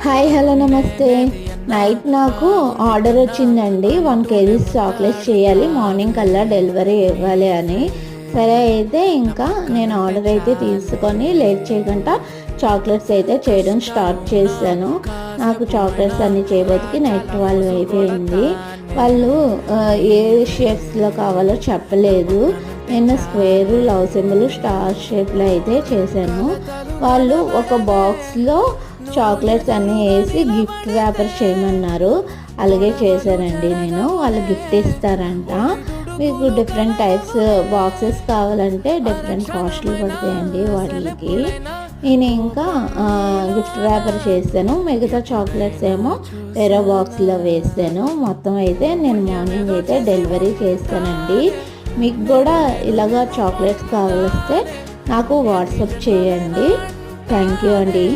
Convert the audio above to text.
Hi hello నమస్తే. Night నాకు order వచ్చిందండి, 1 kg చాక్లెట్స్ చేయాలి, మార్నింగ్ కల్లా డెలివరీ ఇవ్వాలి అని. సరే అయితే ఇంకా నేను ఆర్డర్ అయితే తీసుకొని లేట్ చేయకుండా చాక్లెట్స్ అయితే చేయడం స్టార్ట్ చేశాను. నాకు చాక్లెట్స్ అన్నీ చేయబోతుకి నైట్ 12 అయిపోయింది. వాళ్ళు ఏ షేప్స్లో కావాలో చెప్పలేదు. నేను స్క్వేర్, లవ్ సింబల్, స్టార్ షేప్లో అయితే చేశాను. వాళ్ళు ఒక బాక్స్లో చాక్లెట్స్ అన్నీ వేసి గిఫ్ట్ ర్యాపర్ చేయమన్నారు. అలాగే చేశానండి నేను. వాళ్ళు గిఫ్ట్ ఇస్తారంట. మీకు డిఫరెంట్ టైప్స్ బాక్సెస్ కావాలంటే డిఫరెంట్ కాస్ట్లు పడతాయండి వాటికి. నేను ఇంకా గిఫ్ట్ ర్యాపర్ చేశాను. మిగతా చాక్లెట్స్ ఏమో వేరే బాక్స్లో వేసాను. మొత్తం అయితే నేను మార్నింగ్ అయితే డెలివరీ చేస్తానండి. మీకు కూడా ఇలాగా చాక్లెట్స్ కావలిస్తే నాకు వాట్సాప్ చేయండి. థ్యాంక్ యూ అండి.